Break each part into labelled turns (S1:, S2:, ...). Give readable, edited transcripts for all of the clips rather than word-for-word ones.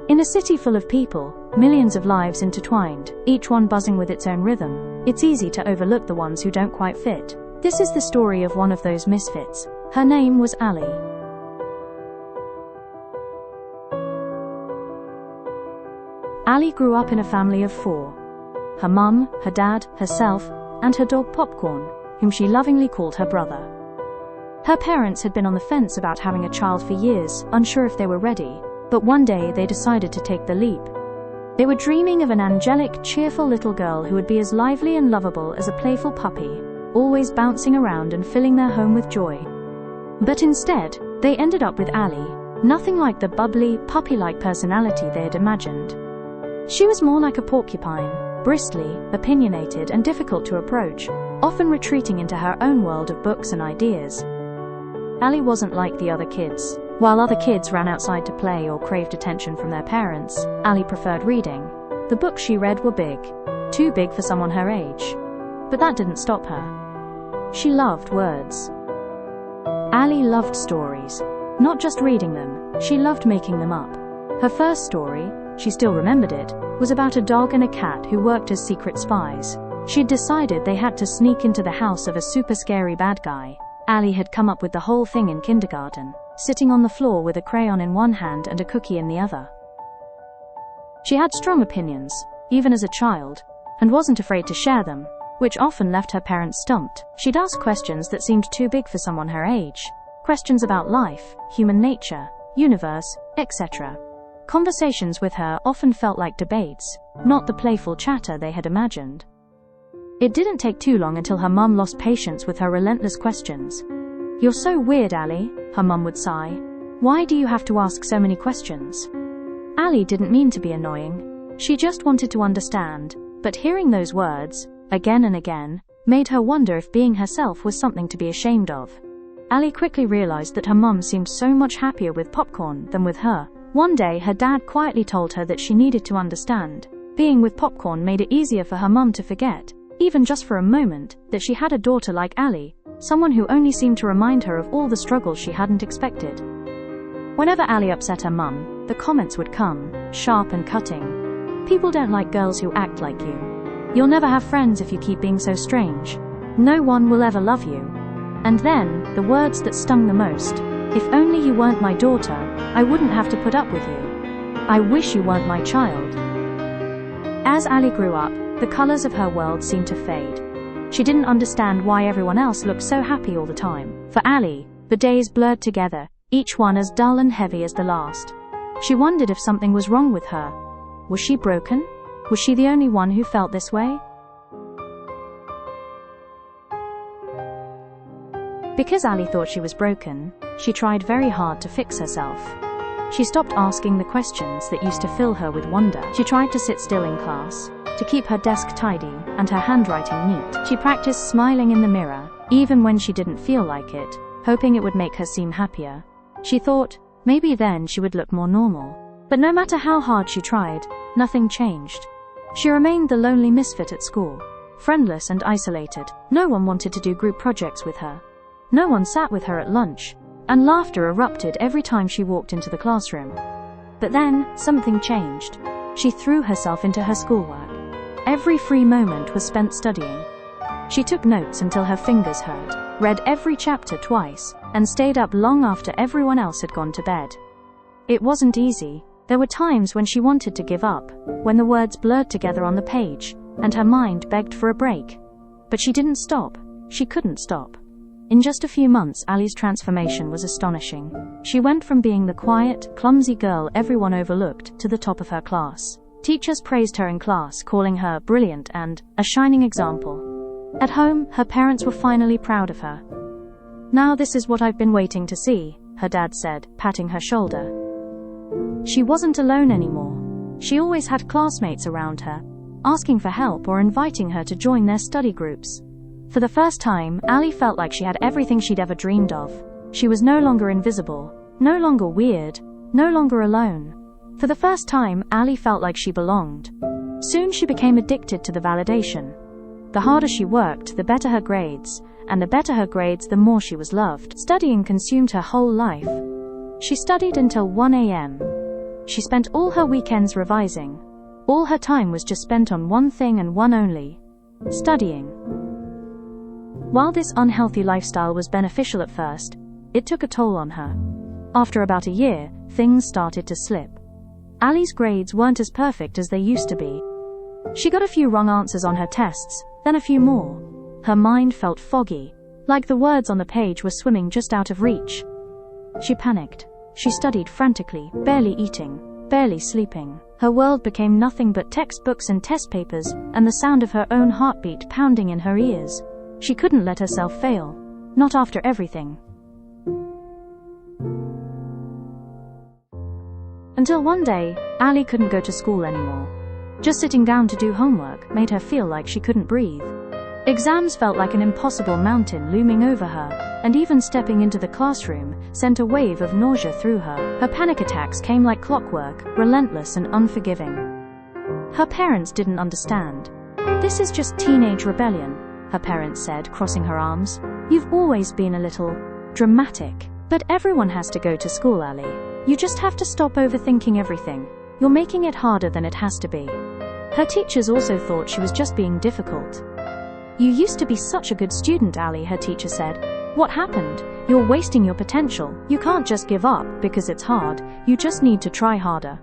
S1: In a city full of people, millions of lives intertwined, each one buzzing with its own rhythm, it's easy to overlook the ones who don't quite fit. This is the story of one of those misfits. Her name was Ali. Ali grew up in a family of 4. Her mum, her dad, herself, and her dog Popcorn, whom she lovingly called her brother. Her parents had been on the fence about having a child for years, unsure if they were ready, but one day they decided to take the leap. They were dreaming of an angelic, cheerful little girl who would be as lively and lovable as a playful puppy, always bouncing around and filling their home with joy. But instead, they ended up with Ali, nothing like the bubbly, puppy-like personality they had imagined. She was more like a porcupine, bristly, opinionated, and difficult to approach, often retreating into her own world of books and ideas. Ali wasn't like the other kids. While other kids ran outside to play or craved attention from their parents, Ali preferred reading. The books she read were big, too big for someone her age. But that didn't stop her. She loved words. Ali loved stories. Not just reading them, she loved making them up. Her first story, she still remembered it, was about a dog and a cat who worked as secret spies. She'd decided they had to sneak into the house of a super scary bad guy. Ali had come up with the whole thing in kindergarten, sitting on the floor with a crayon in one hand and a cookie in the other. She had strong opinions, even as a child, and wasn't afraid to share them, which often left her parents stumped. She'd ask questions that seemed too big for someone her age. Questions about life, human nature, universe, etc. Conversations with her often felt like debates, not the playful chatter they had imagined. It didn't take too long until her mum lost patience with her relentless questions. "You're so weird, Ali," her mum would sigh. "Why do you have to ask so many questions?" Ali didn't mean to be annoying. She just wanted to understand, but hearing those words, again and again, made her wonder if being herself was something to be ashamed of. Ali quickly realized that her mum seemed so much happier with Popcorn than with her. One day her dad quietly told her that she needed to understand. Being with Popcorn made it easier for her mum to forget, even just for a moment, that she had a daughter like Ali, someone who only seemed to remind her of all the struggles she hadn't expected. Whenever Ali upset her mum, the comments would come, sharp and cutting. "People don't like girls who act like you. You'll never have friends if you keep being so strange. No one will ever love you." And then, the words that stung the most, "If only you weren't my daughter, I wouldn't have to put up with you. I wish you weren't my child." As Ali grew up, the colors of her world seemed to fade. She didn't understand why everyone else looked so happy all the time. For Ali, the days blurred together, each one as dull and heavy as the last. She wondered if something was wrong with her. Was she broken? Was she the only one who felt this way? Because Ali thought she was broken, she tried very hard to fix herself. She stopped asking the questions that used to fill her with wonder. She tried to sit still in class, to keep her desk tidy and her handwriting neat. She practiced smiling in the mirror, even when she didn't feel like it, hoping it would make her seem happier. She thought, maybe then she would look more normal. But no matter how hard she tried, nothing changed. She remained the lonely misfit at school, friendless and isolated. No one wanted to do group projects with her. No one sat with her at lunch, and laughter erupted every time she walked into the classroom. But then, something changed. She threw herself into her schoolwork. Every free moment was spent studying. She took notes until her fingers hurt, read every chapter twice, and stayed up long after everyone else had gone to bed. It wasn't easy. There were times when she wanted to give up, when the words blurred together on the page, and her mind begged for a break. But she didn't stop. She couldn't stop. In just a few months, Ali's transformation was astonishing. She went from being the quiet, clumsy girl everyone overlooked to the top of her class. Teachers praised her in class, calling her brilliant and a shining example. At home, her parents were finally proud of her. "Now this is what I've been waiting to see," her dad said, patting her shoulder. She wasn't alone anymore. She always had classmates around her, asking for help or inviting her to join their study groups. For the first time, Ali felt like she had everything she'd ever dreamed of. She was no longer invisible, no longer weird, no longer alone. For the first time, Ali felt like she belonged. Soon she became addicted to the validation. The harder she worked, the better her grades, and the better her grades, the more she was loved. Studying consumed her whole life. She studied until 1 a.m. She spent all her weekends revising. All her time was just spent on one thing and one only: studying. While this unhealthy lifestyle was beneficial at first, it took a toll on her. After about a year, things started to slip. Ali's grades weren't as perfect as they used to be. She got a few wrong answers on her tests, then a few more. Her mind felt foggy, like the words on the page were swimming just out of reach. She panicked. She studied frantically, barely eating, barely sleeping. Her world became nothing but textbooks and test papers, and the sound of her own heartbeat pounding in her ears. She couldn't let herself fail. Not after everything. Until one day, Ali couldn't go to school anymore. Just sitting down to do homework made her feel like she couldn't breathe. Exams felt like an impossible mountain looming over her, and even stepping into the classroom sent a wave of nausea through her. Her panic attacks came like clockwork, relentless and unforgiving. Her parents didn't understand. "This is just teenage rebellion," her parents said, crossing her arms. "You've always been a little dramatic. But everyone has to go to school, Ali. You just have to stop overthinking everything. You're making it harder than it has to be." Her teachers also thought she was just being difficult. "You used to be such a good student, Ali," her teacher said. "What happened? You're wasting your potential. You can't just give up because it's hard. You just need to try harder."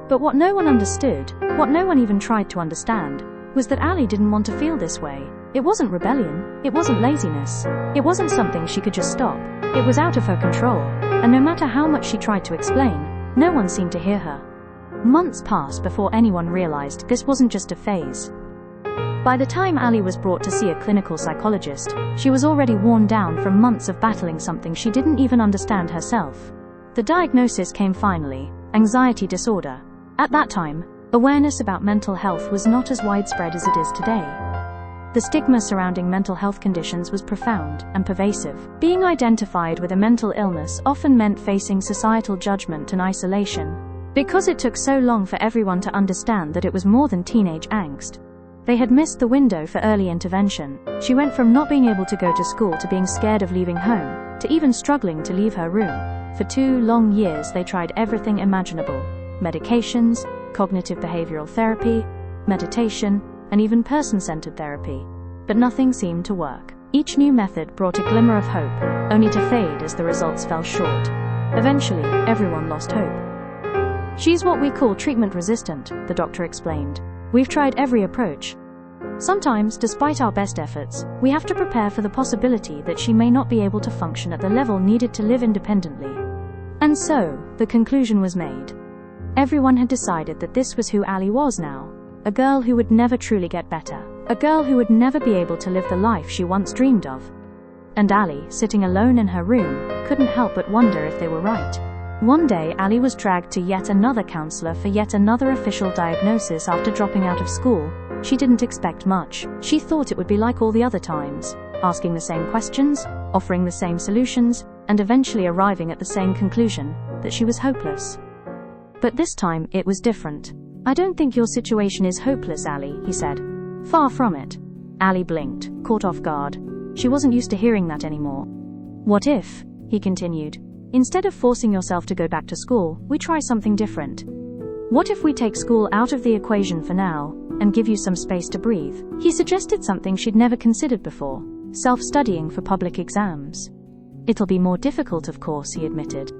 S1: But what no one understood, what no one even tried to understand, was that Ali didn't want to feel this way. It wasn't rebellion. It wasn't laziness. It wasn't something she could just stop. It was out of her control, and no matter how much she tried to explain, no one seemed to hear her. Months passed before anyone realized this wasn't just a phase. By the time Ali was brought to see a clinical psychologist, she was already worn down from months of battling something she didn't even understand herself. The diagnosis came finally: anxiety disorder. At that time, awareness about mental health was not as widespread as it is today. The stigma surrounding mental health conditions was profound and pervasive. Being identified with a mental illness often meant facing societal judgment and isolation. Because it took so long for everyone to understand that it was more than teenage angst, they had missed the window for early intervention. She went from not being able to go to school to being scared of leaving home, to even struggling to leave her room. For 2 long years they tried everything imaginable: medications, cognitive behavioral therapy, meditation, and even person-centered therapy. But nothing seemed to work. Each new method brought a glimmer of hope, only to fade as the results fell short. Eventually, everyone lost hope. "She's what we call treatment-resistant," the doctor explained. "We've tried every approach. Sometimes, despite our best efforts, we have to prepare for the possibility that she may not be able to function at the level needed to live independently." And so, the conclusion was made. Everyone had decided that this was who Ali was now. A girl who would never truly get better. A girl who would never be able to live the life she once dreamed of. And Ali, sitting alone in her room, couldn't help but wonder if they were right. One day, Ali was dragged to yet another counselor for yet another official diagnosis after dropping out of school. She didn't expect much. She thought it would be like all the other times, asking the same questions, offering the same solutions, and eventually arriving at the same conclusion, that she was hopeless. But this time, it was different. "I don't think your situation is hopeless, Ali," he said. "Far from it." Ali blinked, caught off guard. She wasn't used to hearing that anymore. "What if," he continued, "instead of forcing yourself to go back to school, we try something different? What if we take school out of the equation for now, and give you some space to breathe?" He suggested something she'd never considered before: self-studying for public exams. "It'll be more difficult, of course," he admitted.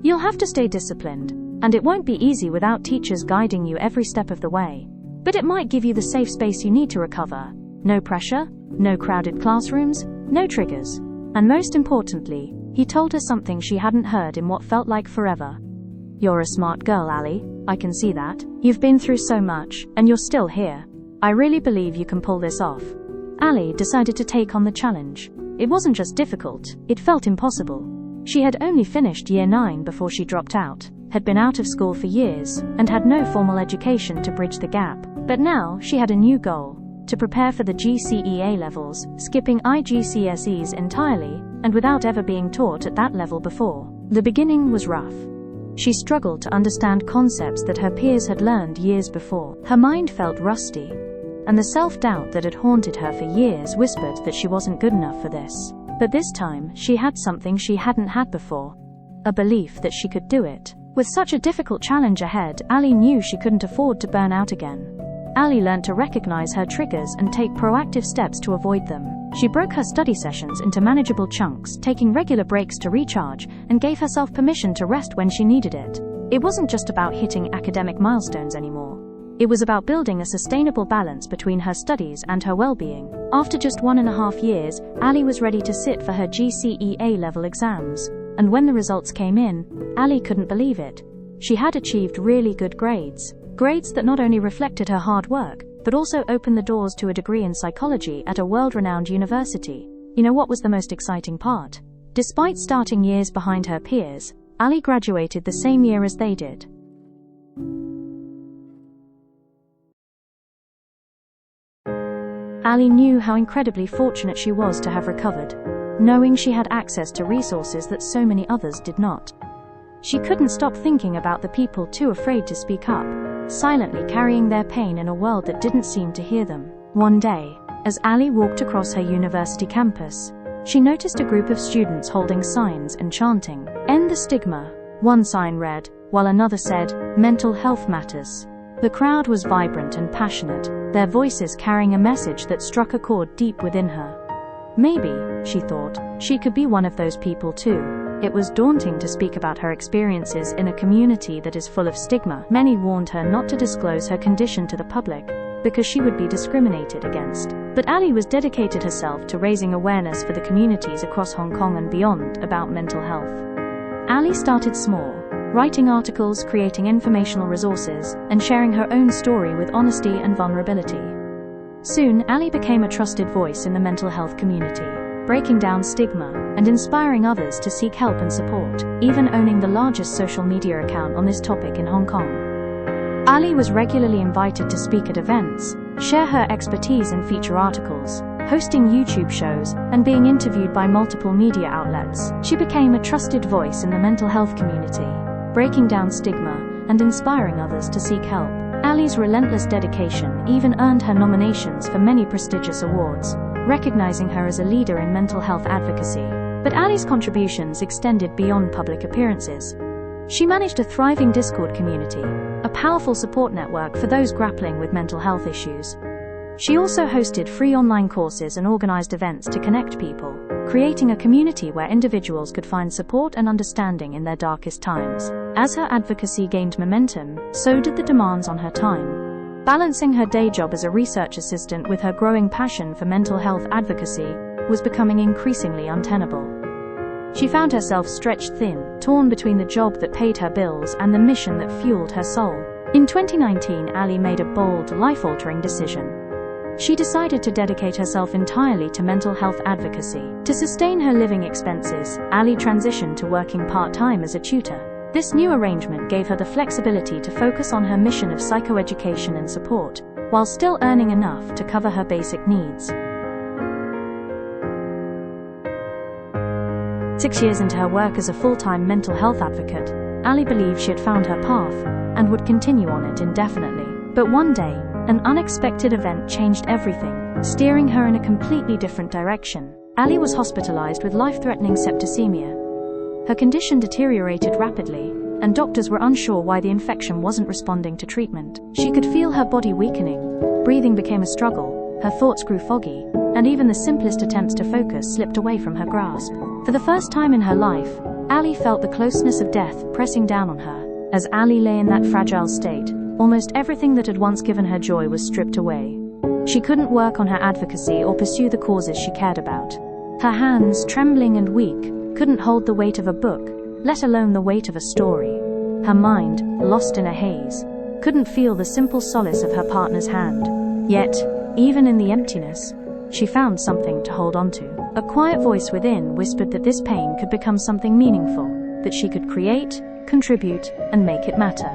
S1: "You'll have to stay disciplined, and it won't be easy without teachers guiding you every step of the way. But it might give you the safe space you need to recover. No pressure, no crowded classrooms, no triggers. And most importantly," he told her something she hadn't heard in what felt like forever. "You're a smart girl, Ali. I can see that. You've been through so much, and you're still here. I really believe you can pull this off." Ali decided to take on the challenge. It wasn't just difficult, it felt impossible. She had only finished year 9 before she dropped out, had been out of school for years, and had no formal education to bridge the gap. But now, she had a new goal: to prepare for the GCE A-levels, skipping IGCSEs entirely, and without ever being taught at that level before. The beginning was rough. She struggled to understand concepts that her peers had learned years before. Her mind felt rusty, and the self-doubt that had haunted her for years whispered that she wasn't good enough for this. But this time, she had something she hadn't had before: a belief that she could do it. With such a difficult challenge ahead, Ali knew she couldn't afford to burn out again. Ali learned to recognize her triggers and take proactive steps to avoid them. She broke her study sessions into manageable chunks, taking regular breaks to recharge, and gave herself permission to rest when she needed it. It wasn't just about hitting academic milestones anymore. It was about building a sustainable balance between her studies and her well-being. After just 1.5 years, Ali was ready to sit for her GCE A-level exams. And when the results came in, Ali couldn't believe it. She had achieved really good grades. Grades that not only reflected her hard work, but also opened the doors to a degree in psychology at a world-renowned university. You know what was the most exciting part? Despite starting years behind her peers, Ali graduated the same year as they did. Ali knew how incredibly fortunate she was to have recovered, knowing she had access to resources that so many others did not. She couldn't stop thinking about the people too afraid to speak up, silently carrying their pain in a world that didn't seem to hear them. One day, as Ali walked across her university campus, she noticed a group of students holding signs and chanting, "End the stigma." One sign read, while another said, "Mental health matters." The crowd was vibrant and passionate, their voices carrying a message that struck a chord deep within her. Maybe, she thought, she could be one of those people too. It was daunting to speak about her experiences in a community that is full of stigma. Many warned her not to disclose her condition to the public, because she would be discriminated against. But Ali was dedicated herself to raising awareness for the communities across Hong Kong and beyond about mental health. Ali started small, writing articles, creating informational resources, and sharing her own story with honesty and vulnerability. Soon, Ali became a trusted voice in the mental health community, breaking down stigma and inspiring others to seek help and support, even owning the largest social media account on this topic in Hong Kong. Ali was regularly invited to speak at events, share her expertise in feature articles, hosting YouTube shows, and being interviewed by multiple media outlets. She became a trusted voice in the mental health community, breaking down stigma and inspiring others to seek help. Ali's relentless dedication even earned her nominations for many prestigious awards, recognizing her as a leader in mental health advocacy. But Ali's contributions extended beyond public appearances. She managed a thriving Discord community, a powerful support network for those grappling with mental health issues. She also hosted free online courses and organized events to connect people, creating a community where individuals could find support and understanding in their darkest times. As her advocacy gained momentum, so did the demands on her time. Balancing her day job as a research assistant with her growing passion for mental health advocacy was becoming increasingly untenable. She found herself stretched thin, torn between the job that paid her bills and the mission that fueled her soul. In 2019, Ali made a bold, life-altering decision. She decided to dedicate herself entirely to mental health advocacy. To sustain her living expenses, Ali transitioned to working part-time as a tutor. This new arrangement gave her the flexibility to focus on her mission of psychoeducation and support, while still earning enough to cover her basic needs. 6 years into her work as a full-time mental health advocate, Ali believed she had found her path and would continue on it indefinitely. But one day, an unexpected event changed everything, steering her in a completely different direction. Ali was hospitalized with life-threatening septicemia. Her condition deteriorated rapidly, and doctors were unsure why the infection wasn't responding to treatment. She could feel her body weakening, breathing became a struggle, her thoughts grew foggy, and even the simplest attempts to focus slipped away from her grasp. For the first time in her life, Ali felt the closeness of death pressing down on her. As Ali lay in that fragile state, almost everything that had once given her joy was stripped away. She couldn't work on her advocacy or pursue the causes she cared about. Her hands, trembling and weak, couldn't hold the weight of a book, let alone the weight of a story. Her mind, lost in a haze, couldn't feel the simple solace of her partner's hand. Yet, even in the emptiness, she found something to hold on to. A quiet voice within whispered that this pain could become something meaningful, that she could create, contribute, and make it matter.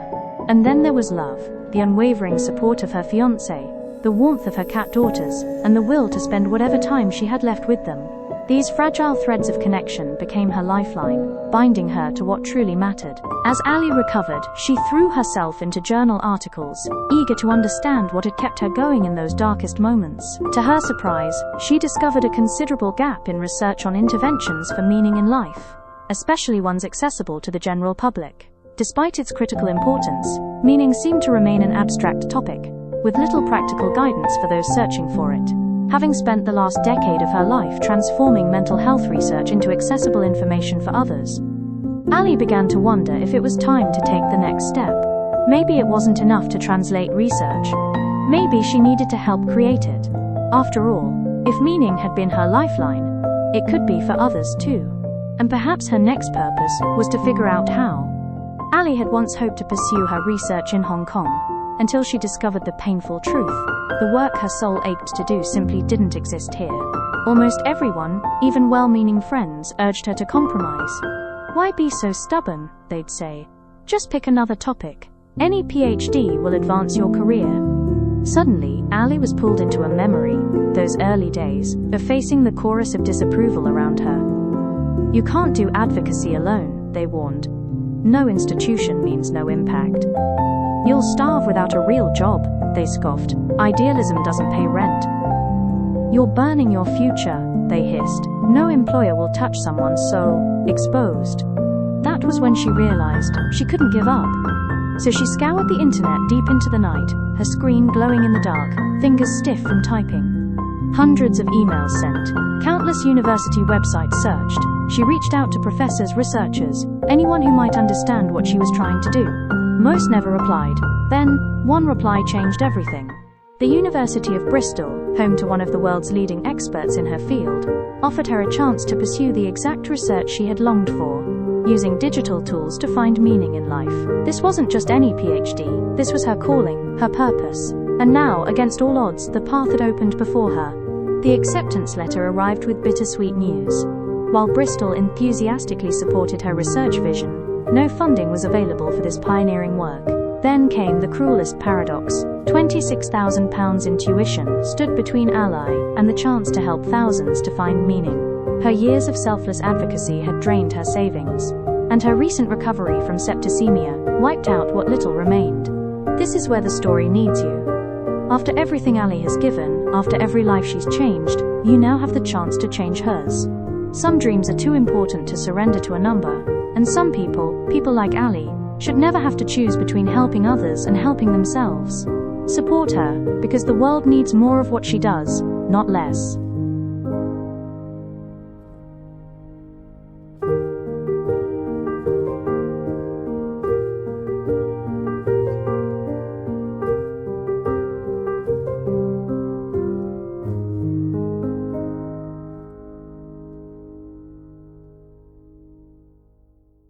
S1: And then there was love, the unwavering support of her fiancé, the warmth of her cat daughters, and the will to spend whatever time she had left with them. These fragile threads of connection became her lifeline, binding her to what truly mattered. As Ali recovered, she threw herself into journal articles, eager to understand what had kept her going in those darkest moments. To her surprise, she discovered a considerable gap in research on interventions for meaning in life, especially ones accessible to the general public. Despite its critical importance, meaning seemed to remain an abstract topic, with little practical guidance for those searching for it. Having spent the last decade of her life transforming mental health research into accessible information for others, Ali began to wonder if it was time to take the next step. Maybe it wasn't enough to translate research. Maybe she needed to help create it. After all, if meaning had been her lifeline, it could be for others too. And perhaps her next purpose was to figure out how. Ali had once hoped to pursue her research in Hong Kong, until she discovered the painful truth. The work her soul ached to do simply didn't exist here. Almost everyone, even well-meaning friends, urged her to compromise. Why be so stubborn, they'd say. Just pick another topic. Any PhD will advance your career. Suddenly, Ali was pulled into a memory, those early days, of facing the chorus of disapproval around her. You can't do advocacy alone, they warned. No institution means no impact. You'll starve without a real job, they scoffed. Idealism doesn't pay rent. You're burning your future, they hissed. No employer will touch someone so exposed. That was when she realized she couldn't give up. So she scoured the internet deep into the night, her screen glowing in the dark, fingers stiff from typing. Hundreds of emails sent, countless university websites searched. She reached out to professors, researchers, anyone who might understand what she was trying to do. Most never replied. Then, one reply changed everything. The University of Bristol, home to one of the world's leading experts in her field, offered her a chance to pursue the exact research she had longed for, using digital tools to find meaning in life. This wasn't just any PhD, this was her calling, her purpose. And now, against all odds, the path had opened before her. The acceptance letter arrived with bittersweet news. While Bristol enthusiastically supported her research vision, no funding was available for this pioneering work. Then came the cruelest paradox. £26,000 in tuition stood between Ali and the chance to help thousands to find meaning. Her years of selfless advocacy had drained her savings, and her recent recovery from septicemia wiped out what little remained. This is where the story needs you. After everything Ali has given, after every life she's changed, you now have the chance to change hers. Some dreams are too important to surrender to a number, and some people like Ali, should never have to choose between helping others and helping themselves. Support her, because the world needs more of what she does, not less.